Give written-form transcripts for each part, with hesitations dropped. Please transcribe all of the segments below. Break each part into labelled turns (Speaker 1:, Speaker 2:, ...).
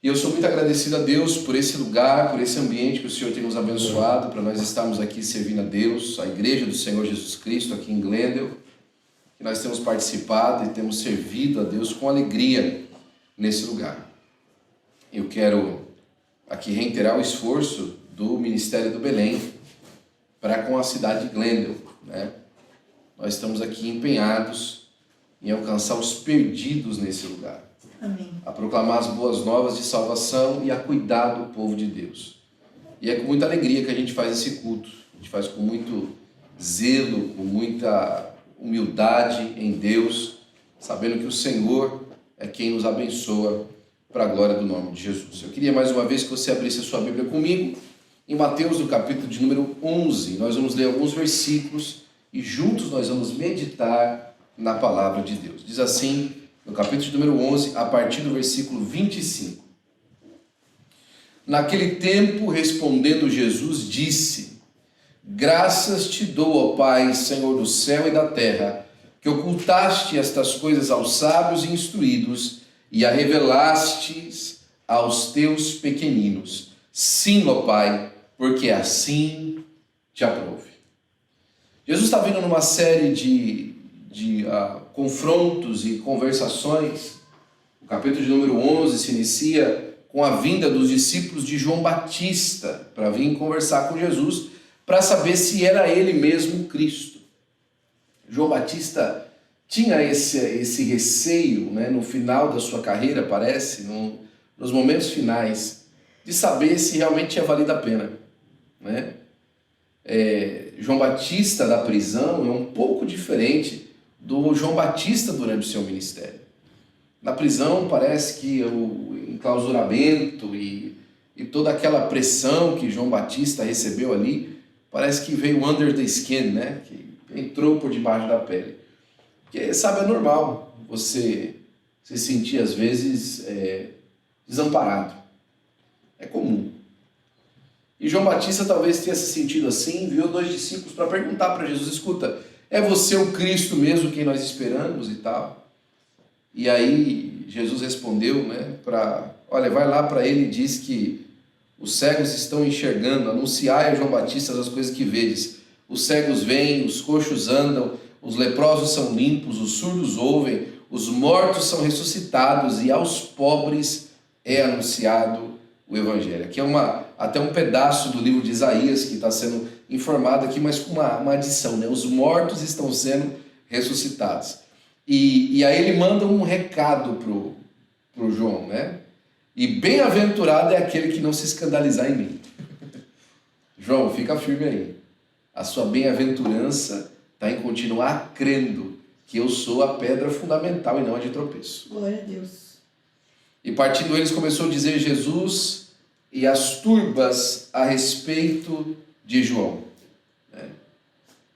Speaker 1: E eu sou muito agradecido a Deus por esse lugar, por esse ambiente que o Senhor tem nos abençoado, para nós estarmos aqui servindo a Deus, a Igreja do Senhor Jesus Cristo aqui em Glendale, que nós temos participado e temos servido a Deus com alegria nesse lugar. Eu quero aqui reiterar o esforço do Ministério do Belém para com a cidade de Glendale, né? Nós estamos aqui empenhados em alcançar os perdidos nesse lugar.
Speaker 2: Amém.
Speaker 1: A proclamar as boas novas de salvação e a cuidar do povo de Deus. E é com muita alegria que a gente faz esse culto. A gente faz com muito zelo, com muita humildade em Deus, sabendo que o Senhor é quem nos abençoa para a glória do nome de Jesus. Eu queria mais uma vez que você abrisse a sua Bíblia comigo em Mateus, no capítulo de número 11. Nós vamos ler alguns versículos e juntos nós vamos meditar na palavra de Deus. Diz assim, no capítulo de número 11, a partir do versículo 25. Naquele tempo, respondendo Jesus, disse: Graças te dou, ó Pai, Senhor do céu e da terra, que ocultaste estas coisas aos sábios e instruídos e a revelastes aos teus pequeninos. Sim, ó Pai, porque assim te aprove. Jesus está vindo numa série de confrontos e conversações. O capítulo de número 11 se inicia com a vinda dos discípulos de João Batista para vir conversar com Jesus, para saber se era ele mesmo Cristo. João Batista tinha esse receio, né, no final da sua carreira, parece, nos momentos finais, de saber se realmente tinha valido a pena, né? João Batista da prisão é um pouco diferente do João Batista durante o seu ministério. Na prisão parece que o enclausuramento e toda aquela pressão que João Batista recebeu ali, parece que veio under the skin, né? Que entrou por debaixo da pele. Porque, sabe, é normal você se sentir às vezes desamparado. É comum. E João Batista talvez tenha se sentido assim, enviou 2 discípulos para perguntar para Jesus: escuta, é você o Cristo mesmo quem nós esperamos e tal? E aí Jesus respondeu, né, olha, vai lá para ele e diz que os cegos estão enxergando, anunciai a João Batista as coisas que vedes. Os cegos veem, os coxos andam, os leprosos são limpos, os surdos ouvem, os mortos são ressuscitados e aos pobres é anunciado o Evangelho. Aqui é até um pedaço do livro de Isaías que está sendo informado aqui, mas com uma adição, né? Os mortos estão sendo ressuscitados. E aí ele manda um recado pro João, né? E bem-aventurado é aquele que não se escandalizar em mim. João, fica firme aí. A sua bem-aventurança está em continuar crendo que eu sou a pedra fundamental e não a de tropeço.
Speaker 2: Glória a Deus.
Speaker 1: E partindo eles começou a dizer Jesus e as turbas a respeito de João, né?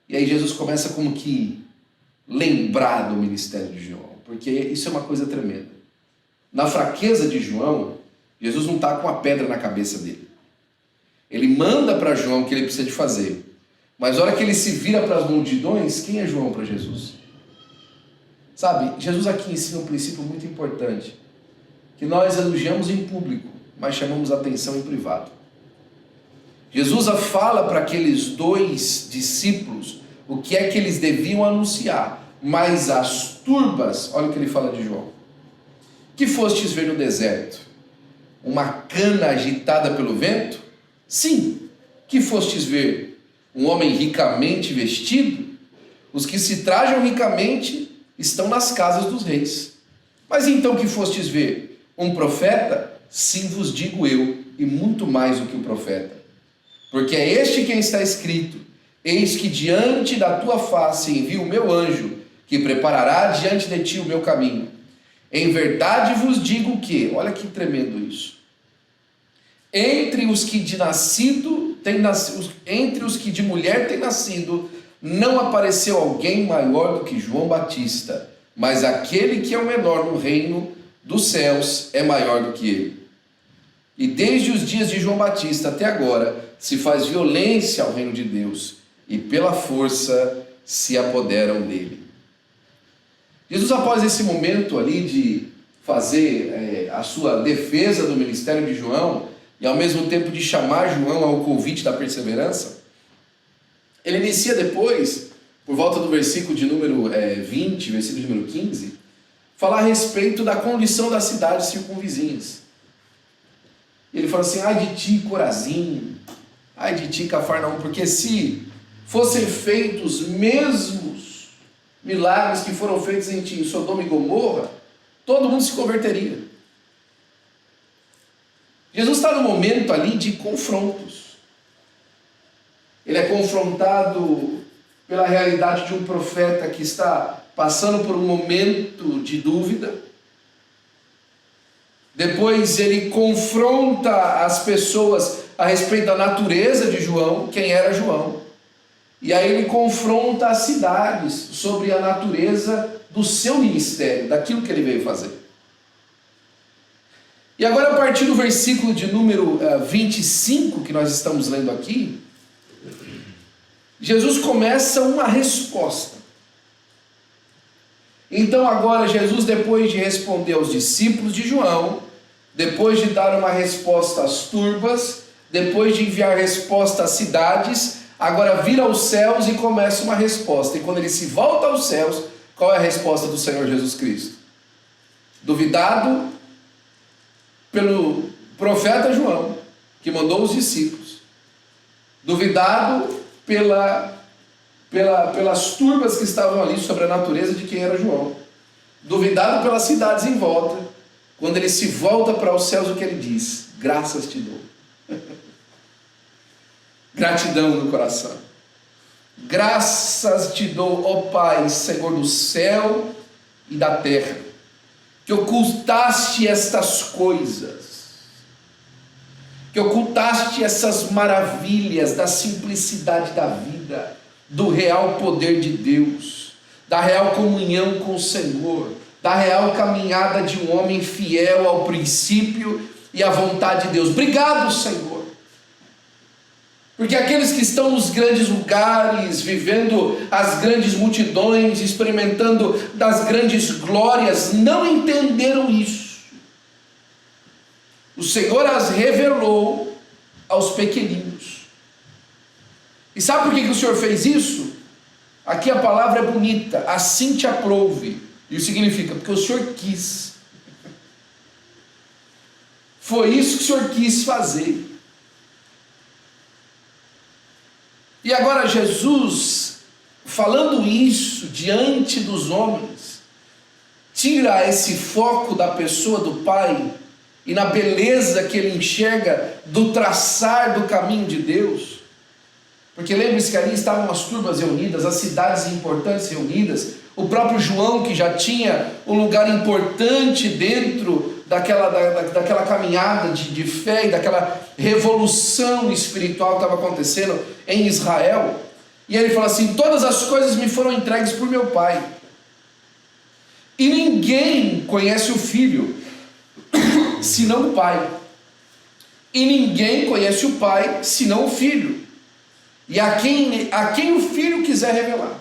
Speaker 1: E aí Jesus começa como que lembrar do ministério de João, porque isso é uma coisa tremenda. Na fraqueza de João, Jesus não está com a pedra na cabeça dele. Ele manda para João o que ele precisa de fazer, mas na hora que ele se vira para as multidões, quem é João para Jesus? Sabe, Jesus aqui ensina um princípio muito importante, que nós elogiamos em público, mas chamamos atenção em privado. Jesus fala para aqueles 2 discípulos o que é que eles deviam anunciar, mas as turbas, olha o que ele fala de João: que fostes ver no deserto? Uma cana agitada pelo vento? Sim. Que fostes ver? Um homem ricamente vestido? Os que se trajam ricamente estão nas casas dos reis. Mas então que fostes ver? Um profeta? Sim, vos digo eu, e muito mais do que o profeta. Porque é este quem está escrito: eis que diante da tua face envio o meu anjo, que preparará diante de ti o meu caminho. Em verdade vos digo que, olha que tremendo isso, entre os que de mulher têm nascido, não apareceu alguém maior do que João Batista, mas aquele que é o menor no reino dos céus é maior do que ele. E desde os dias de João Batista até agora se faz violência ao reino de Deus, e pela força se apoderam dele. Jesus, após esse momento ali de fazer a sua defesa do ministério de João e ao mesmo tempo de chamar João ao convite da perseverança, ele inicia depois, por volta do versículo de número 20, versículo de número 15, falar a respeito da condição das cidades circunvizinhas. Ele fala assim: ai de ti, Corazim, ai de ti, Cafarnaum, porque se fossem feitos os mesmos milagres que foram feitos em ti, em Sodoma e Gomorra, todo mundo se converteria. Jesus está no momento ali de confrontos. Ele é confrontado pela realidade de um profeta que está passando por um momento de dúvida. Depois ele confronta as pessoas a respeito da natureza de João, quem era João. E aí ele confronta as cidades sobre a natureza do seu ministério, daquilo que ele veio fazer. E agora, a partir do versículo de número 25, que nós estamos lendo aqui, Jesus começa uma resposta. Então agora Jesus, depois de responder aos discípulos de João, depois de dar uma resposta às turbas, depois de enviar resposta às cidades, agora vira aos céus e começa uma resposta. E quando ele se volta aos céus, qual é a resposta do Senhor Jesus Cristo? Duvidado pelo profeta João, que mandou os discípulos, duvidado pelas turbas que estavam ali sobre a natureza de quem era João, duvidado pelas cidades em volta. Quando ele se volta para os céus, o que ele diz? Graças te dou. Gratidão no coração. Graças te dou, ó Pai, Senhor do céu e da terra, que ocultaste estas coisas, que ocultaste essas maravilhas da simplicidade da vida, do real poder de Deus, da real comunhão com o Senhor, da real caminhada de um homem fiel ao princípio e à vontade de Deus. Obrigado, Senhor. Porque aqueles que estão nos grandes lugares, vivendo as grandes multidões, experimentando das grandes glórias, não entenderam isso. O Senhor as revelou aos pequeninos. E sabe por que o Senhor fez isso? Aqui a palavra é bonita, assim te aprouve. E significa, porque o Senhor quis. Foi isso que o Senhor quis fazer. E agora Jesus, falando isso diante dos homens, tira esse foco da pessoa do Pai e na beleza que ele enxerga do traçar do caminho de Deus. Porque lembre-se que ali estavam as turbas reunidas, as cidades importantes reunidas, o próprio João, que já tinha um lugar importante dentro daquela caminhada de fé e daquela revolução espiritual que estava acontecendo em Israel. E ele fala assim: todas as coisas me foram entregues por meu Pai, e ninguém conhece o Filho senão o Pai, e ninguém conhece o Pai senão o Filho, e a quem o Filho quiser revelar.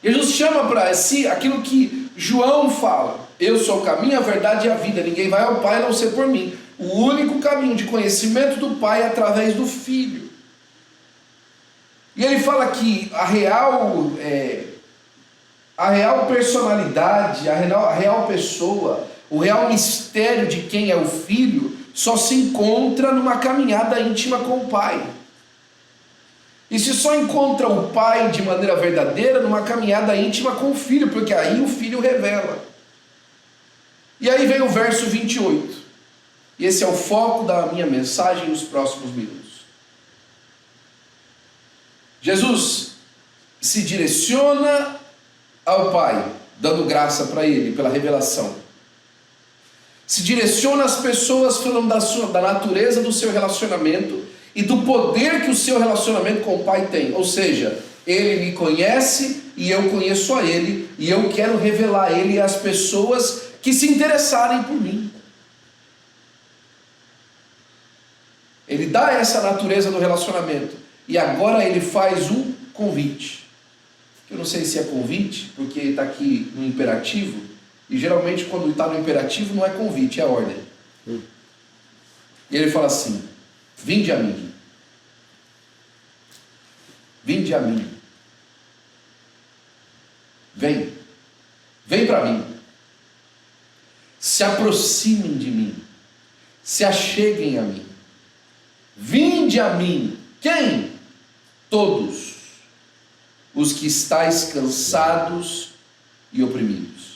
Speaker 1: Jesus chama para si aquilo que João fala: eu sou o caminho, a verdade e a vida, ninguém vai ao Pai a não ser por mim. O único caminho de conhecimento do Pai é através do Filho. E ele fala que a real personalidade, a real pessoa, o real mistério de quem é o Filho só se encontra numa caminhada íntima com o Pai. E se só encontra o Pai de maneira verdadeira numa caminhada íntima com o Filho, porque aí o Filho revela. E aí vem o verso 28. E esse é o foco da minha mensagem nos próximos minutos. Jesus se direciona ao Pai, dando graça para Ele, pela revelação. Se direciona às pessoas falando da natureza do seu relacionamento e do poder que o seu relacionamento com o Pai tem. Ou seja, Ele me conhece e eu conheço a Ele, e eu quero revelar a Ele às pessoas que se interessarem por mim. Ele dá essa natureza do relacionamento. E agora ele faz um convite. Eu não sei se é convite, porque está aqui no imperativo, E geralmente quando está no imperativo não é convite, é ordem. E ele fala assim: vinde a mim. Vinde a mim. Vem. Vem para mim. Se aproximem de mim. Se acheguem a mim. Vinde a mim. Quem? Todos os que estáis cansados e oprimidos.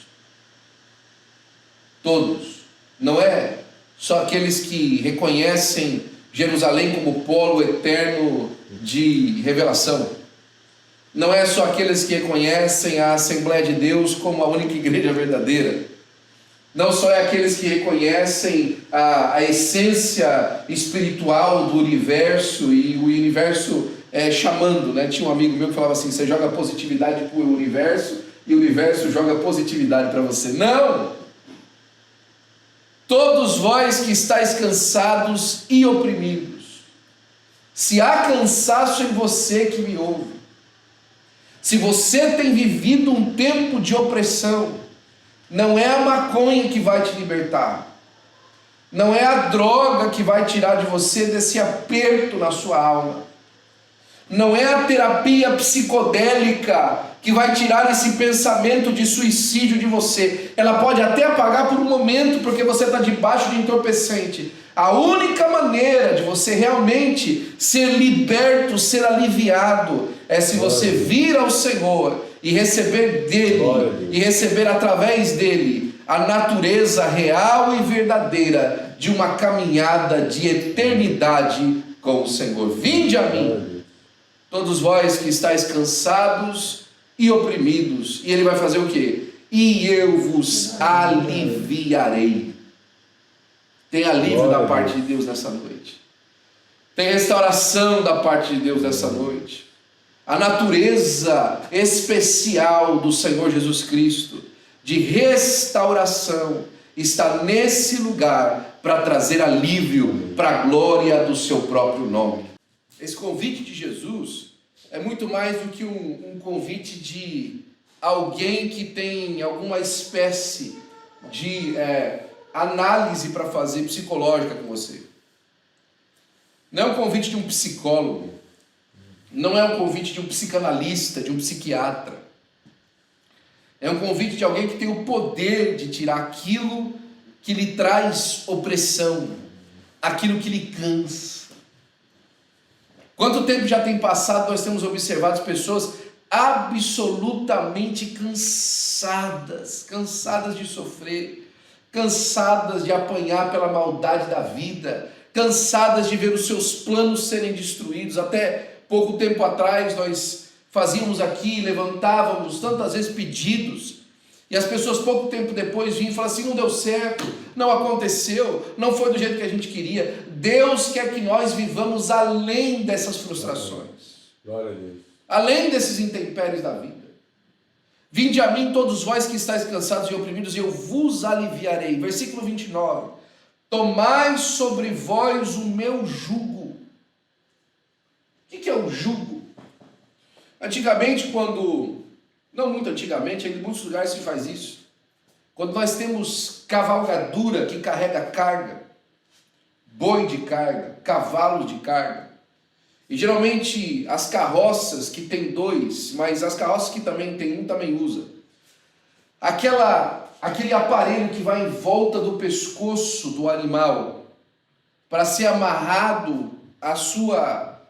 Speaker 1: Todos. Não é só aqueles que reconhecem Jerusalém como polo eterno de revelação. Não é só aqueles que reconhecem a Assembleia de Deus como a única igreja verdadeira. Não só é aqueles que reconhecem a essência espiritual do universo e o universo chamando, né? Tinha um amigo meu que falava assim: você joga positividade para o universo e o universo joga positividade para você. Não! Todos vós que estáis cansados e oprimidos, se há cansaço em você que me ouve, se você tem vivido um tempo de opressão, não é a maconha que vai te libertar, não é a droga que vai tirar de você desse aperto na sua alma, não é a terapia psicodélica que vai tirar esse pensamento de suicídio de você. Ela pode até apagar por um momento, porque você está debaixo de entorpecente. A única maneira de você realmente ser liberto, ser aliviado, é se você vir ao Senhor e receber dele, e receber através dele a natureza real e verdadeira de uma caminhada de eternidade com o Senhor. Vinde a mim, todos vós que estáis cansados e oprimidos. E ele vai fazer o quê? E eu vos aliviarei. Tem alívio da parte de Deus nessa noite. Tem restauração da parte de Deus nessa noite. A natureza especial do Senhor Jesus Cristo, de restauração, está nesse lugar para trazer alívio para a glória do seu próprio nome. Esse convite de Jesus é muito mais do que um convite de alguém que tem alguma espécie de análise para fazer psicológica com você. Não é um convite de um psicólogo, não é um convite de um psicanalista, de um psiquiatra. É um convite de alguém que tem o poder de tirar aquilo que lhe traz opressão, aquilo que lhe cansa. Quanto tempo já tem passado, nós temos observado pessoas absolutamente cansadas de sofrer, cansadas de apanhar pela maldade da vida, cansadas de ver os seus planos serem destruídos. Até pouco tempo atrás nós fazíamos aqui, levantávamos tantas vezes pedidos, e as pessoas pouco tempo depois vinham e falavam assim: não deu certo, não aconteceu, não foi do jeito que a gente queria. Deus quer que nós vivamos além dessas frustrações,
Speaker 2: Glória a Deus.
Speaker 1: Além desses intempéries da vida. Vinde a mim todos vós que estáis cansados e oprimidos, e eu vos aliviarei. Versículo 29. Tomai sobre vós o meu jugo. O que é o jugo? Antigamente, não muito antigamente, em muitos lugares se faz isso. Quando nós temos cavalgadura que carrega carga, boi de carga, cavalos de carga, e geralmente as carroças que tem dois, mas as carroças que também tem um também usa. Aquele aparelho que vai em volta do pescoço do animal para ser amarrado à sua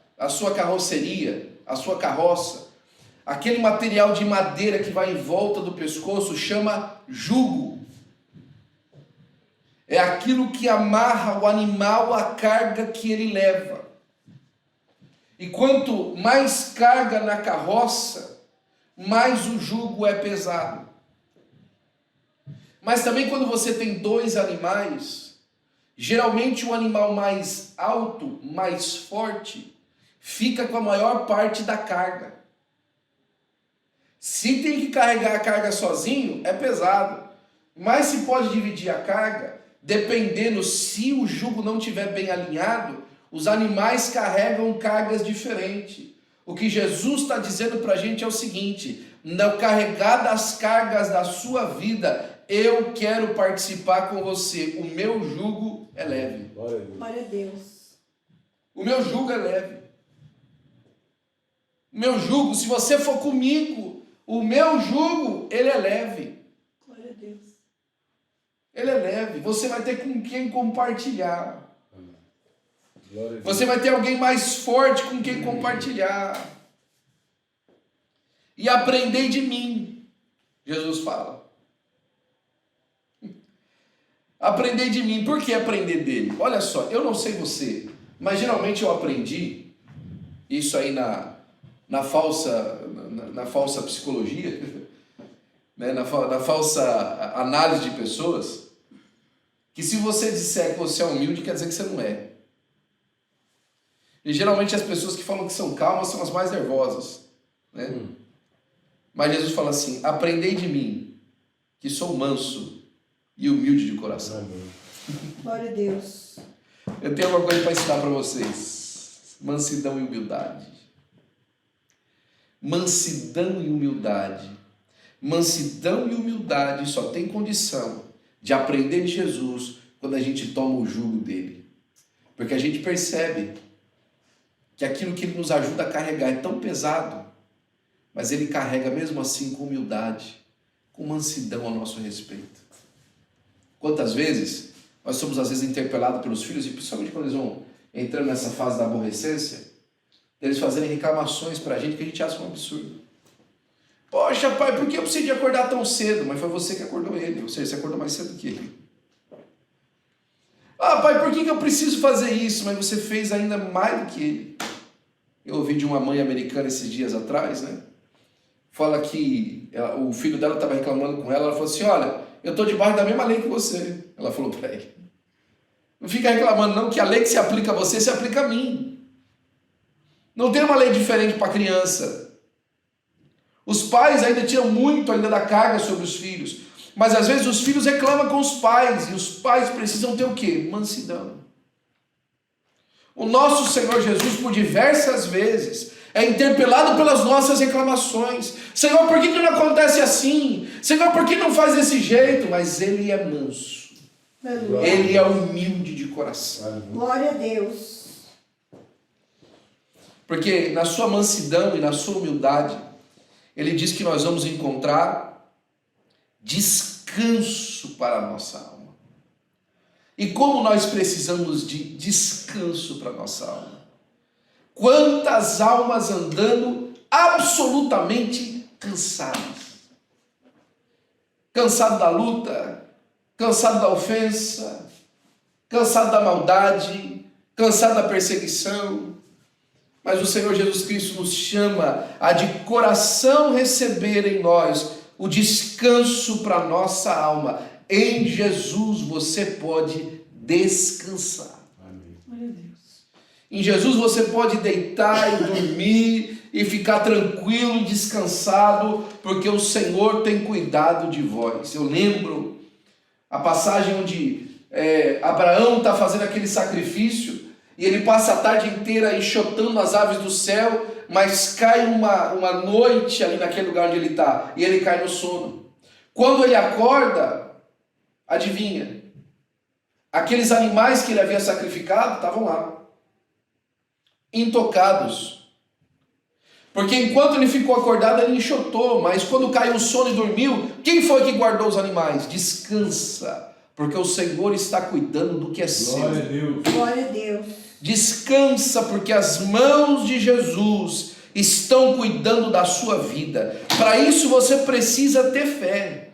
Speaker 1: carroceria, à sua carroça. Aquele material de madeira que vai em volta do pescoço chama jugo. É aquilo que amarra o animal à carga que ele leva. E quanto mais carga na carroça, mais o jugo é pesado. Mas também quando você tem dois animais, geralmente o animal mais alto, mais forte, fica com a maior parte da carga. Se tem que carregar a carga sozinho, é pesado. Mas se pode dividir a carga, dependendo, se o jugo não estiver bem alinhado, os animais carregam cargas diferentes. O que Jesus está dizendo para a gente é o seguinte: não carregar das cargas da sua vida eu quero participar com você. O meu jugo é leve.
Speaker 2: Glória a Deus.
Speaker 1: O meu jugo é leve. O meu jugo, se você for comigo, o meu jugo, ele é leve.
Speaker 2: Glória a Deus.
Speaker 1: Ele é leve. Você vai ter com quem compartilhar. Você vai ter alguém mais forte com quem compartilhar. E aprendei de mim, Jesus fala. Aprendei de mim. Por que aprender dele? Olha só, eu não sei você, mas geralmente eu aprendi isso aí na falsa psicologia, né? na falsa análise de pessoas, que se você disser que você é humilde, quer dizer que você não é. E geralmente as pessoas que falam que são calmas são as mais nervosas, né? Mas Jesus fala assim: aprendei de mim, que sou manso e humilde de coração.
Speaker 2: Glória a Deus.
Speaker 1: Eu tenho uma coisa para ensinar para vocês: mansidão e humildade. Mansidão e humildade. Mansidão e humildade só tem condição de aprender de Jesus quando a gente toma o jugo dele. Porque a gente percebe que aquilo que ele nos ajuda a carregar é tão pesado, mas ele carrega mesmo assim com humildade, com mansidão a nosso respeito. Quantas vezes nós somos às vezes interpelados pelos filhos, e principalmente quando eles vão entrando nessa fase da aborrecência, eles fazerem reclamações para a gente que a gente acha um absurdo. Poxa, pai, por que eu preciso de acordar tão cedo? Mas foi você que acordou ele, ou seja, você acordou mais cedo que ele. Ah, pai, por que eu preciso fazer isso? Mas você fez ainda mais do que ele. Eu ouvi de uma mãe americana esses dias atrás, né? Fala que o filho dela estava reclamando com ela falou assim: olha, eu estou debaixo da mesma lei que você. Ela falou para ele: não fica reclamando não, que a lei que se aplica a você se aplica a mim. Não tem uma lei diferente para a criança. Os pais ainda tiram muito ainda da carga sobre os filhos, mas às vezes os filhos reclamam com os pais, e os pais precisam ter o quê? Mansidão. O nosso Senhor Jesus, por diversas vezes, é interpelado pelas nossas reclamações. Senhor, por que não acontece assim? Senhor, por que não faz desse jeito? Mas ele é manso. Ele é humilde de coração.
Speaker 2: Glória a Deus.
Speaker 1: Porque na sua mansidão e na sua humildade, ele diz que nós vamos encontrar descanso para a nossa alma. E como nós precisamos de descanso para a nossa alma. Quantas almas andando absolutamente cansadas. Cansado da luta, cansado da ofensa, cansado da maldade, cansado da perseguição. Mas o Senhor Jesus Cristo nos chama a de coração receber em nós o descanso para a nossa alma. Em Jesus você pode descansar.
Speaker 2: Amém.
Speaker 1: Em Jesus você pode deitar e dormir e ficar tranquilo, descansado, porque o Senhor tem cuidado de vós. Eu lembro a passagem onde Abraão está fazendo aquele sacrifício e ele passa a tarde inteira enxotando as aves do céu, mas cai uma noite ali naquele lugar onde ele está e ele cai no sono. Quando ele acorda, adivinha? Aqueles animais que ele havia sacrificado estavam lá, intocados. Porque enquanto ele ficou acordado, ele enxotou, mas quando caiu o sono e dormiu, quem foi que guardou os animais? Descansa, porque o Senhor está cuidando do que é seu.
Speaker 3: Glória a Deus.
Speaker 2: Glória a Deus.
Speaker 1: Descansa, porque as mãos de Jesus estão cuidando da sua vida. Para isso você precisa ter fé.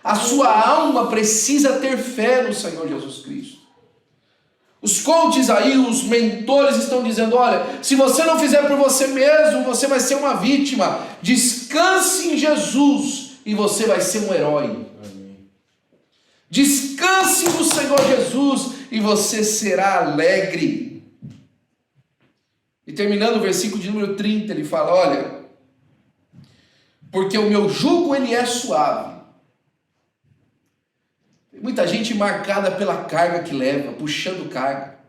Speaker 1: A sua alma precisa ter fé no Senhor Jesus Cristo. Os coaches aí, os mentores estão dizendo: olha, se você não fizer por você mesmo, você vai ser uma vítima. Descanse em Jesus e você vai ser um herói.
Speaker 3: Amém.
Speaker 1: Descanse no Senhor Jesus e você será alegre. E terminando o versículo de número 30, ele fala: olha, porque o meu jugo ele é suave. Tem muita gente marcada pela carga que leva, puxando carga.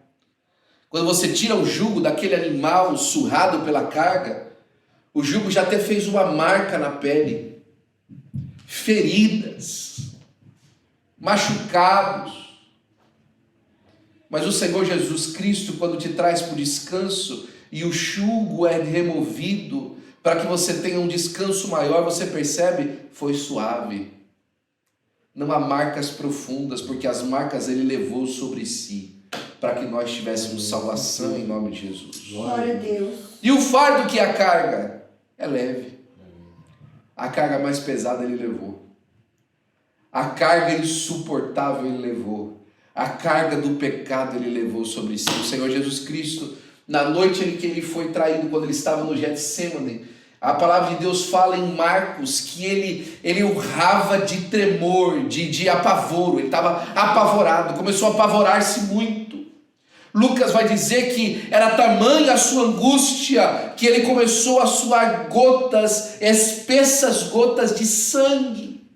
Speaker 1: Quando você tira o jugo daquele animal surrado pela carga, o jugo já até fez uma marca na pele, feridas. machucados. Mas o Senhor Jesus Cristo, quando te traz para o descanso e o jugo é removido, para que você tenha um descanso maior, você percebe, foi suave. Não há marcas profundas, porque as marcas ele levou sobre si, para que nós tivéssemos salvação em nome de Jesus.
Speaker 2: Glória a Deus.
Speaker 1: E o fardo que é a carga é leve. A carga mais pesada ele levou. A carga insuportável ele levou. A carga do pecado ele levou sobre si. O Senhor Jesus Cristo, na noite em que ele foi traído, quando ele estava no Getsêmani, a palavra de Deus fala em Marcos que ele urrava de tremor, de apavoro. Ele estava apavorado, começou a apavorar-se muito. Lucas vai dizer que era tamanha a sua angústia que ele começou a suar gotas, espessas gotas de sangue.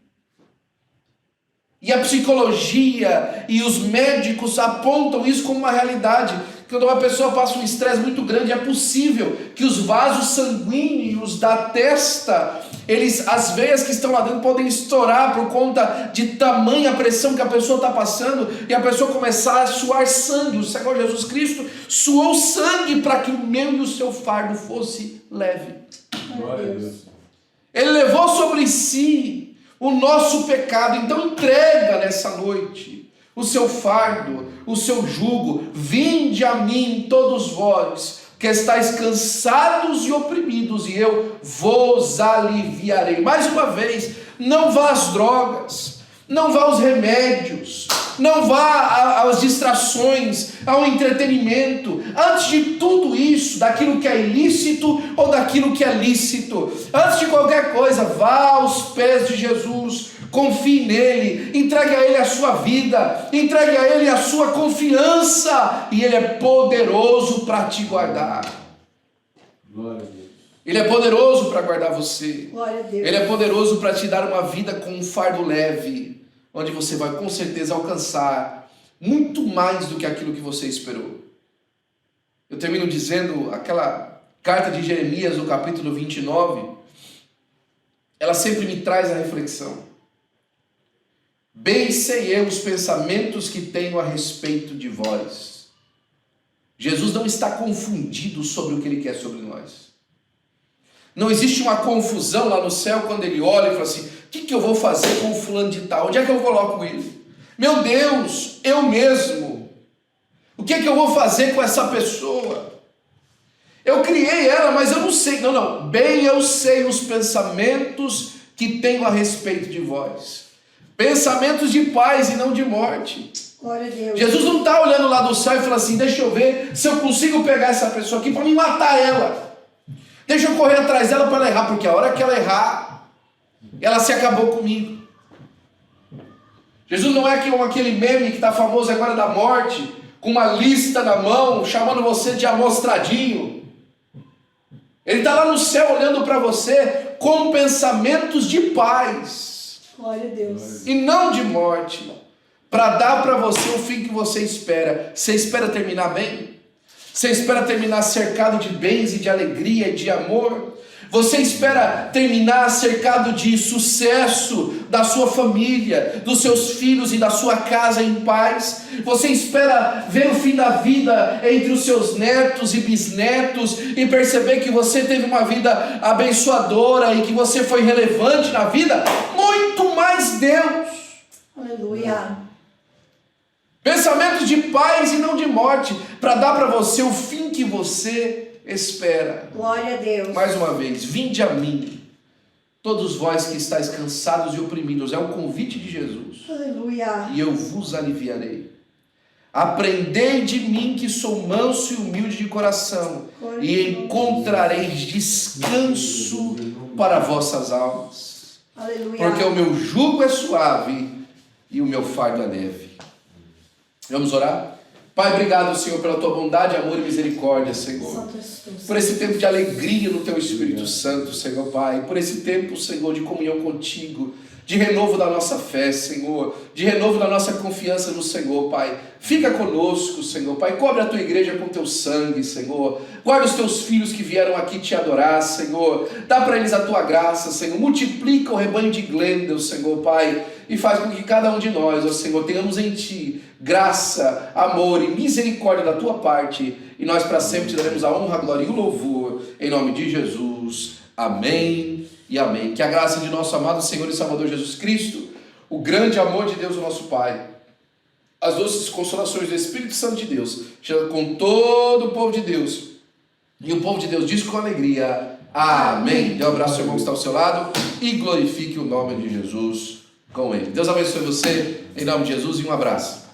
Speaker 1: E a psicologia e os médicos apontam isso como uma realidade. Quando uma pessoa passa um estresse muito grande, é possível que os vasos sanguíneos da testa, as veias que estão lá dentro podem estourar por conta de tamanha pressão que a pessoa está passando e a pessoa começar a suar sangue. O Senhor Jesus Cristo suou sangue para que o meu e o seu fardo fosse leve.
Speaker 2: Glória a Deus.
Speaker 1: Ele levou sobre si o nosso pecado. Então entrega nessa noite o seu fardo, o seu jugo. Vinde a mim todos vós que estáis cansados e oprimidos, e eu vos aliviarei. Mais uma vez, não vá às drogas, não vá aos remédios, não vá às distrações, ao entretenimento. Antes de tudo isso, daquilo que é ilícito ou daquilo que é lícito, antes de qualquer coisa, vá aos pés de Jesus, confie nele, entregue a ele a sua vida, entregue a ele a sua confiança, e ele é poderoso para te guardar.
Speaker 3: Glória a Deus.
Speaker 1: Ele é poderoso para guardar você.
Speaker 2: Glória a Deus.
Speaker 1: Ele é poderoso para te dar uma vida com um fardo leve, onde você vai com certeza alcançar muito mais do que aquilo que você esperou. Eu termino dizendo, aquela carta de Jeremias, no capítulo 29, ela sempre me traz a reflexão. Bem sei eu os pensamentos que tenho a respeito de vós. Jesus não está confundido sobre o que ele quer sobre nós. Não existe uma confusão lá no céu quando ele olha e fala assim: o que eu vou fazer com o fulano de tal? Onde é que eu coloco ele? Meu Deus, eu mesmo. O que eu vou fazer com essa pessoa? Eu criei ela, mas eu não sei. Não. Bem eu sei os pensamentos que tenho a respeito de vós. Pensamentos de paz e não de morte.
Speaker 2: Glória a Deus.
Speaker 1: Jesus não está olhando lá do céu e falando assim: deixa eu ver se eu consigo pegar essa pessoa aqui para me matar ela. Deixa eu correr atrás dela para ela errar, porque a hora que ela errar, ela se acabou comigo. Jesus não é como aquele meme que está famoso agora da morte, com uma lista na mão, chamando você de amostradinho. Ele está lá no céu olhando para você com pensamentos de paz.
Speaker 2: Glória a Deus.
Speaker 1: E não de morte, para dar para você o fim que você espera. Você espera terminar bem? Você espera terminar cercado de bens e de alegria e de amor? Você espera terminar cercado de sucesso da sua família, dos seus filhos e da sua casa em paz? Você espera ver o fim da vida entre os seus netos e bisnetos e perceber que você teve uma vida abençoadora e que você foi relevante na vida? Muito mais Deus.
Speaker 2: Aleluia.
Speaker 1: Pensamentos de paz e não de morte, para dar para você o fim que você espera.
Speaker 2: Glória a Deus.
Speaker 1: Mais uma vez, vinde a mim, todos vós que estáis cansados e oprimidos. É um convite de Jesus.
Speaker 2: Aleluia.
Speaker 1: E eu vos aliviarei. Aprendei de mim, que sou manso e humilde de coração, e encontrareis descanso para vossas almas.
Speaker 2: Aleluia.
Speaker 1: Porque o meu jugo é suave e o meu fardo é leve. Vamos orar? Pai, obrigado, Senhor, pela tua bondade, amor e misericórdia, Senhor.
Speaker 2: Santo és tu,
Speaker 1: Por esse tempo de alegria no teu Espírito Santo, Senhor Pai. Por esse tempo, Senhor, de comunhão contigo, de renovo da nossa fé, Senhor, de renovo da nossa confiança no Senhor, Pai. Fica conosco, Senhor, Pai. Cobre a tua igreja com teu sangue, Senhor. Guarda os teus filhos que vieram aqui te adorar, Senhor. Dá para eles a tua graça, Senhor. Multiplica o rebanho de Glendale, Senhor, Pai. e faz com que cada um de nós, ó Senhor, tenhamos em Ti graça, amor e misericórdia da Tua parte, e nós para sempre te daremos a honra, a glória e o louvor, em nome de Jesus. Amém e amém. Que a graça de nosso amado Senhor e Salvador Jesus Cristo, o grande amor de Deus, o nosso Pai, as doces consolações do Espírito Santo de Deus, com todo o povo de Deus, e o povo de Deus diz com alegria, amém. Dê um abraço ao irmão que está ao seu lado e glorifique o nome de Jesus com ele. Deus abençoe você, em nome de Jesus, e um abraço.